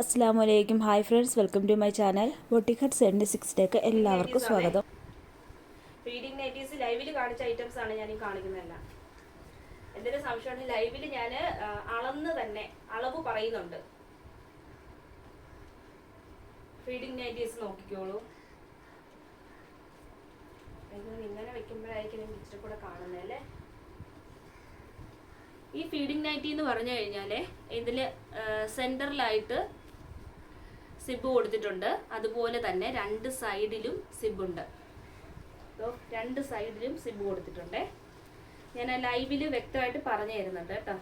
അസ്സലാമലൈക്കും. Hi friends, welcome to my channel boutique hut 76ലേക്ക് എല്ലാവർക്കും സ്വാഗതം. ഫീഡിംഗ് നൈറ്റീസ് ലൈവിൽ കാണിച്ച ഐറ്റംസ് ആണ് ഞാൻ ഈ കാണിക്കുന്നതല്ല. എന്തെങ്കിലും സംശയമുണ്ടെങ്കിൽ ലൈവിൽ ഞാൻ അളന്ന് തന്നെ അളവ് പറയുന്നുണ്ട്. ഫീഡിംഗ് നൈറ്റീസ് നോക്കിക്കോളൂ. ഇങ്ങനെ വെക്കുമ്പോഴായിരിക്കും ഇച്ചിരി കൂടെ കാണുന്നതല്ലേ. ഈ ഫീഡിംഗ് നൈറ്റി എന്ന് പറഞ്ഞു കഴിഞ്ഞാൽ ഇതിൽ സെൻറ്ററിലായിട്ട് സിബ് കൊടുത്തിട്ടുണ്ട്. അതുപോലെ തന്നെ രണ്ട് സൈഡിലും സിബുണ്ട്. രണ്ട് സൈഡിലും സിബ് കൊടുത്തിട്ടുണ്ട്. ഞാൻ ആ ലൈവിൽ വ്യക്തമായിട്ട് പറഞ്ഞു തരുന്നുണ്ട് കേട്ടോ.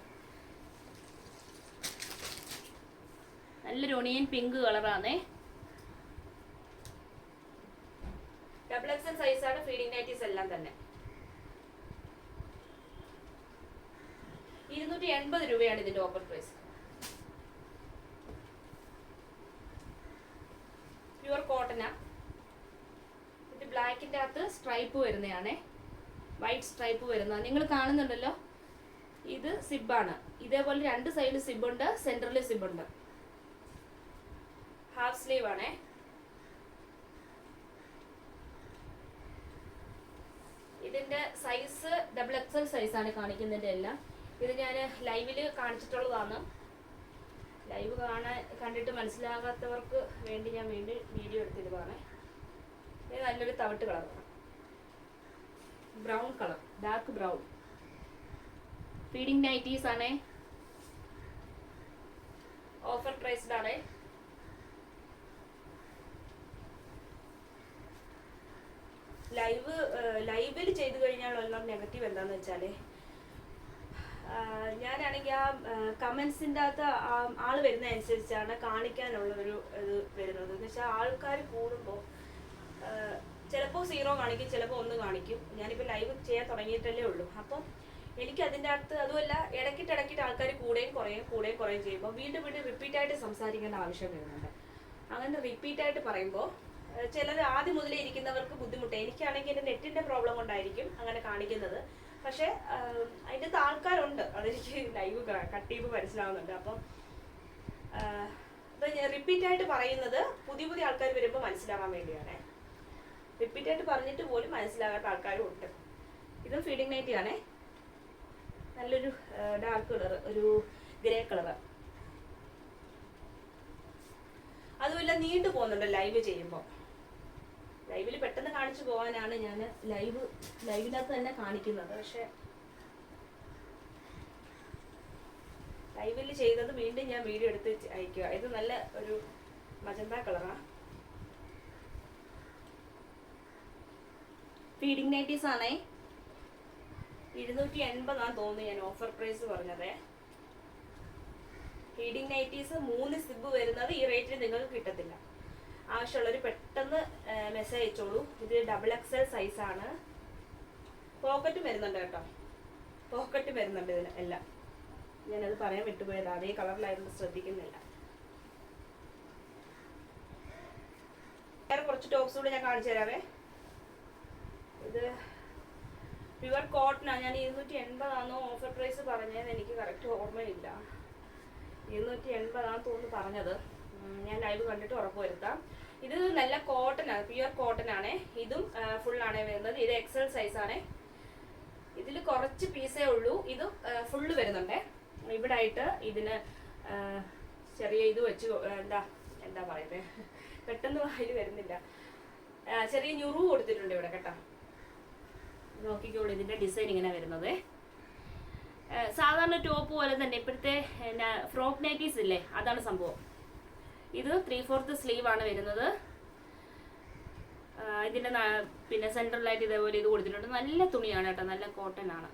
നല്ലൊരു ഒണിയൻ പിങ്ക് കളറാണേ. ഡബിൾ എക്സൽ സൈസാണ് ഫീഡിംഗ് നൈറ്റീസ് എല്ലാം തന്നെ. 280 രൂപയാണ് ഇതിന്റെ ഓഫർ പ്രൈസ്. പ്യുവർ കോട്ടനാ. ഇത് ബ്ലാക്കിന്റെ അകത്ത് സ്ട്രൈപ്പ് വരുന്നതാണേ, വൈറ്റ് സ്ട്രൈപ്പ് വരുന്നതാണ്. നിങ്ങൾ കാണുന്നുണ്ടല്ലോ, ഇത് സിബാണ്. ഇതേപോലെ രണ്ട് സൈഡ് സിബുണ്ട്, സെന്ററിൽ സിബുണ്ട്. ഹാഫ് സ്ലീവ് ആണേ. ഇതിന്റെ സൈസ് ഡബിൾ എക്സൽ സൈസാണ് കാണിക്കുന്നതിന്റെ എല്ലാം. ഇത് ഞാൻ ലൈവില് കാണിച്ചിട്ടുള്ളതാണ്. ലൈവ് കണ്ടിട്ട് മനസ്സിലാകാത്തവർക്ക് വേണ്ടി ഞാൻ വീണ്ടും വീഡിയോ എടുത്തിരുന്നതാണ്. ഇത് നല്ലൊരു തവിട്ട് കളറാണ്, brown colour, dark brown. Feeding nighties ആണേ, ഓഫർ പ്രൈസ്ഡ് ആണേ. ലൈവിൽ ചെയ്തു കഴിഞ്ഞാലുള്ള നെഗറ്റീവ് എന്താന്ന് വെച്ചാല്, ഞാനാണെങ്കിൽ ആ കമന്റ്സിൻ്റെ അകത്ത് ആള് വരുന്ന അനുസരിച്ചാണ് കാണിക്കാനുള്ള ഒരു ഇത് വരുന്നത്. എന്ന് വെച്ചാൽ ആൾക്കാർ കൂടുമ്പോൾ ചിലപ്പോൾ 0 കാണിക്കും, ചിലപ്പോൾ 1 കാണിക്കും. ഞാനിപ്പോൾ ലൈവ് ചെയ്യാൻ തുടങ്ങിയിട്ടല്ലേ ഉള്ളൂ. അപ്പം എനിക്ക് അതിൻ്റെ അകത്ത് അതുമല്ല, ഇടയ്ക്കിട്ട് ആൾക്കാർ കൂടുകയും കുറയുകയും ചെയ്യുമ്പോൾ വീണ്ടും റിപ്പീറ്റായിട്ട് സംസാരിക്കേണ്ട ആവശ്യം വരുന്നുണ്ട്. അങ്ങനെ റിപ്പീറ്റായിട്ട് പറയുമ്പോൾ ചിലർ ആദ്യം മുതലേ ഇരിക്കുന്നവർക്ക് ബുദ്ധിമുട്ട്. എനിക്കാണെങ്കിൽ എൻ്റെ നെറ്റിൻ്റെ പ്രോബ്ലം കൊണ്ടായിരിക്കും അങ്ങനെ കാണിക്കുന്നത്. പക്ഷെ അതിൻ്റെ അകത്ത് ആൾക്കാരുണ്ട്, അതെനിക്ക് ലൈവ് കട്ട് ചെയ്യുമ്പോൾ മനസ്സിലാവുന്നുണ്ട്. അപ്പം ഞാൻ റിപ്പീറ്റായിട്ട് പറയുന്നത് പുതിയ ആൾക്കാർ വരുമ്പോൾ മനസ്സിലാവാൻ വേണ്ടിയാണ്. റിപ്പീറ്റായിട്ട് പറഞ്ഞിട്ട് പോലും മനസ്സിലാകാത്ത ആൾക്കാരും ഉണ്ട്. ഇതും ഫീഡിംഗ് നൈറ്റി ആണേ. നല്ലൊരു ഡാർക്ക് കളർ, ഒരു ഗ്രേ കളർ. അതുമല്ല നീണ്ടു പോകുന്നുണ്ട് ലൈവ് ചെയ്യുമ്പോൾ. ലൈവിൽ പെട്ടെന്ന് കാണിച്ചു പോകാനാണ് ഞാൻ ലൈവിനകത്ത് തന്നെ കാണിക്കുന്നത്. പക്ഷെ ലൈവിൽ ചെയ്തത് വീണ്ടും ഞാൻ വീഡിയോ എടുത്ത് അയക്കുക. ഇത് നല്ല ഒരു മജന്ത കളറാണ്. ഫീഡിംഗ് നൈറ്റീസ് ആണേ. 280 തോന്നുന്നു ഞാൻ ഓഫർ പ്രൈസ് പറഞ്ഞത്. ഫീഡിംഗ് നൈറ്റീസ് 3 സിബ് വരുന്നത് ഈ റേറ്റിന് നിങ്ങൾക്ക് കിട്ടത്തില്ല. ആവശ്യമുള്ളവർ പെട്ടെന്ന് മെസ്സേജ് അയച്ചോളൂ. ഇത് ഡബിൾ എക്സൽ സൈസാണ്. പോക്കറ്റും വരുന്നുണ്ട് കേട്ടോ, പോക്കറ്റ് വരുന്നുണ്ട് ഇതിന് എല്ലാം. ഞാനത് പറയാൻ വിട്ടുപോയത്, അതേ കളറിലായിരുന്നു, ശ്രദ്ധിക്കുന്നില്ല. വേറെ കുറച്ച് ടോപ്സ് കൂടെ ഞാൻ കാണിച്ചു തരാവേ. ഇത് പ്യുവർ കോട്ടനാണ്. ഞാൻ 280 ഓഫർ പ്രൈസ് പറഞ്ഞത്, എനിക്ക് കറക്റ്റ് ഓർമ്മയില്ല. 280 തോന്നുന്നു പറഞ്ഞത്. ഞാൻ ലൈവ് കണ്ടിട്ട് ഉറപ്പ് വരുത്താം. ഇത് നല്ല കോട്ടനാണ്, പ്യുവർ കോട്ടൺ ആണ്. ഇതും ഫുള്ളാണ് വരുന്നത്. ഇത് എക്സൽ സൈസ് ആണ്. ഇതിൽ കുറച്ച് പീസേ ഉള്ളൂ. ഇത് ഫുള്ള് വരുന്നുണ്ട്. ഇവിടെ ആയിട്ട് ഇതിന് ചെറിയ ഇത് വെച്ച് എന്താ പറയുന്നത്, പെട്ടെന്ന് വായിൽ വരുന്നില്ല. ചെറിയ ഞുറു കൊടുത്തിട്ടുണ്ട് ഇവിടെ കേട്ടോ. നോക്കിക്കോളൂ, ഇതിന്റെ ഡിസൈൻ ഇങ്ങനെ വരുന്നത്. സാധാരണ ടോപ്പ് പോലെ തന്നെ ഇപ്പോഴത്തെ ഫ്രോക്ക് നൈറ്റീസ് ഇല്ലേ, അതാണ് സംഭവം. ഇത് 3/4 സ്ലീവ് ആണ് വരുന്നത്. ഇതിന്റെ പിന്നെ സെൻട്രലായിട്ട് ഇതേപോലെ ഇത് കൊടുത്തിട്ടുണ്ട്. നല്ല തുണിയാണ് കേട്ടോ, നല്ല കോട്ടൺ ആണ്.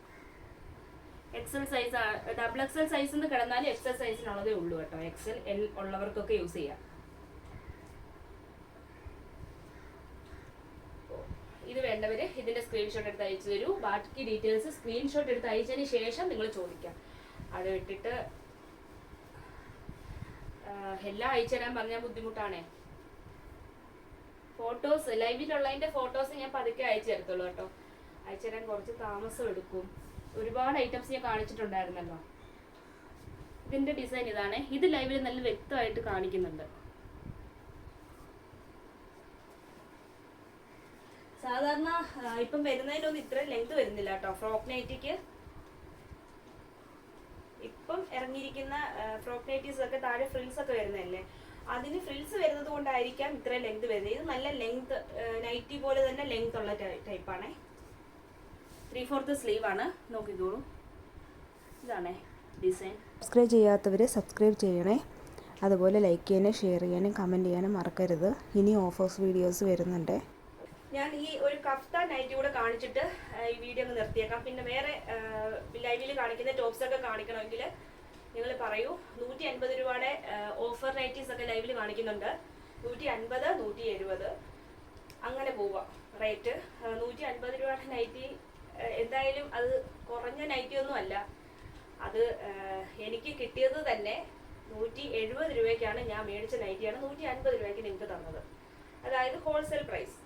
XL size, double XL size കിടന്നാലും എക്സൽ സൈസിനുള്ളതേ ഉള്ളൂ കേട്ടോ. എക്സൽ എൽ ഉള്ളവർക്കൊക്കെ യൂസ് ചെയ്യാം. ഇത് വേണ്ടവര് ഇതിന്റെ സ്ക്രീൻഷോട്ട് എടുത്ത് അയച്ചു തരൂ. ബാക്കി ഡീറ്റെയിൽസ് സ്ക്രീൻഷോട്ട് എടുത്ത് അയച്ചതിന് ശേഷം നിങ്ങൾ ചോദിക്കാം. അത് വിട്ടിട്ട് എല്ലാം അയച്ചു തരാൻ പറഞ്ഞാൽ ബുദ്ധിമുട്ടാണേ. ഫോട്ടോസ് ലൈവിലുള്ളതിന്റെ ഫോട്ടോസ് ഞാൻ പതുക്കെ അയച്ചു തരത്തുള്ളൂ കേട്ടോ. അയച്ചു തരാൻ കുറച്ച് താമസം എടുക്കും. ഒരുപാട് ഐറ്റംസ് ഞാൻ കാണിച്ചിട്ടുണ്ടായിരുന്നല്ലോ. ഇതിൻ്റെ ഡിസൈൻ ഇതാണ്. ഇത് ലൈവിൽ നല്ല വ്യക്തമായിട്ട് കാണിക്കുന്നുണ്ട്. സാധാരണ ഇപ്പം വരുന്നതിനൊന്നും ഇത്ര ലെങ്ത് വരുന്നില്ല കേട്ടോ. ഫ്രോക്ക് നൈറ്റിക്ക് ഇപ്പം ഇറങ്ങിയിരിക്കുന്ന ഫ്രോക്ക് നൈറ്റീസ് ഒക്കെ താഴെ ഫ്രിൽസ് ഒക്കെ വരുന്നതല്ലേ, അതിന് ഫ്രിൽസ് വരുന്നത് കൊണ്ടായിരിക്കാം ഇത്ര ലെങ്ത് വരുന്നത്. ഇത് നല്ല ലെങ്ത് നൈറ്റി പോലെ തന്നെ ലെങ്ത് ഉള്ള ടൈപ്പാണേ. 3/4 സ്ലീവ് ആണ്. നോക്കിക്കോളൂ, ഇതാണേ ഡിസൈൻ. സബ്സ്ക്രൈബ് ചെയ്യാത്തവർ സബ്സ്ക്രൈബ് ചെയ്യണേ. അതുപോലെ ലൈക്ക് ചെയ്യാനും ഷെയർ ചെയ്യാനും കമൻറ്റ് ചെയ്യാനും മറക്കരുത്. ഇനി ഓഫേഴ്സ് വീഡിയോസ് വരുന്നുണ്ട്. ഞാൻ ഈ ഒരു കഫ്താൻ നൈറ്റി കൂടെ കാണിച്ചിട്ട് ഈ വീഡിയോ ഒന്ന് നിർത്തിയേക്കാം. പിന്നെ വേറെ ലൈവിൽ കാണിക്കുന്ന ടോപ്സ് ഒക്കെ കാണിക്കണമെങ്കിൽ നിങ്ങൾ പറയൂ. 150 രൂപയുടെ ഓഫർ നൈറ്റീസ് ഒക്കെ ലൈവിൽ കാണിക്കുന്നുണ്ട്. 150, 170 അങ്ങനെ പോവുക റേറ്റ്. 150 രൂപയുടെ നൈറ്റി എന്തായാലും അത് കുറഞ്ഞ നൈറ്റി ഒന്നും അല്ല. അത് എനിക്ക് കിട്ടിയത് തന്നെ 170 രൂപയ്ക്കാണ് ഞാൻ മേടിച്ച നൈറ്റിയാണ് 150 രൂപയ്ക്ക് നിങ്ങൾക്ക് തന്നത്. അതായത് ഹോൾസെയിൽ പ്രൈസ്.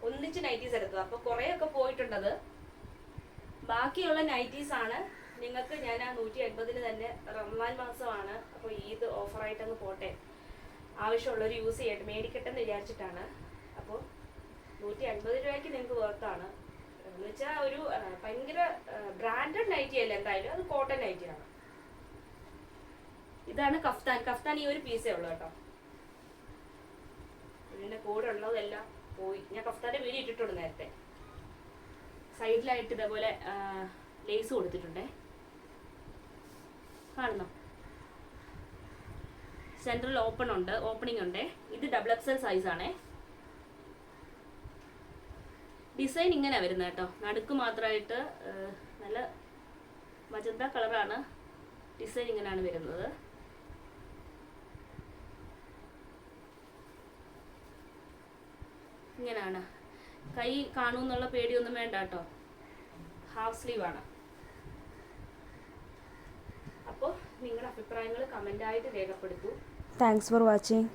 ഒന്നിച്ച് നൈറ്റീസ് എടുത്തത്. അപ്പോൾ കുറേയൊക്കെ പോയിട്ടുണ്ടത്. ബാക്കിയുള്ള നൈറ്റീസ് ആണ് നിങ്ങൾക്ക് ഞാൻ ആ 150 തന്നെ. റമദാൻ മാസമാണ്, അപ്പോൾ ഈദ് ഓഫറായിട്ടങ്ങ് പോട്ടെ, ആവശ്യമുള്ളവർ യൂസ് ചെയ്യട്ടെ, മേടിക്കട്ടെ എന്ന് വിചാരിച്ചിട്ടാണ്. അപ്പോൾ 150 രൂപയ്ക്ക് നിങ്ങൾക്ക് വർത്താണ്. എന്ന് വെച്ചാൽ ഒരു ഭയങ്കര ബ്രാൻഡഡ് നൈറ്റി അല്ല, എന്തായാലും അത് കോട്ടൺ നൈറ്റിയാണ്. ഇതാണ് കഫ്താൻ. കഫ്താൻ ഈ ഒരു പീസേ ഉള്ളൂ കേട്ടോ. ഇതിൻ്റെ കൂടെ ഉള്ളതെല്ലാം പോയി. ഞാൻ കഫ്താൻ്റെ വീഡിയോ ഇട്ടിട്ടുണ്ട് നേരത്തെ. സൈഡിലായിട്ട് ഇതേപോലെ ലേസ് കൊടുത്തിട്ടുണ്ടേ, കാണുന്നോ? സെൻട്രൽ ഓപ്പണിംഗ് ഉണ്ട്. ഇത് XXL സൈസാണേ. ഡിസൈൻ ഇങ്ങനെ വരുന്നത് കേട്ടോ. നടുക്ക് മാത്രമായിട്ട് നല്ല മജന്ത കളറാണ്. ഡിസൈൻ ഇങ്ങനെയാണ് വരുന്നത്. ഇങ്ങനെയാണ്. കൈ കാണുമെന്നുള്ള പേടിയൊന്നും വേണ്ട കേട്ടോ. ഹാഫ് സ്ലീവ് ആണ്. അപ്പോൾ നിങ്ങളുടെ അഭിപ്രായങ്ങൾ കമൻ്റായിട്ട് രേഖപ്പെടുത്തൂ. Thanks for watching.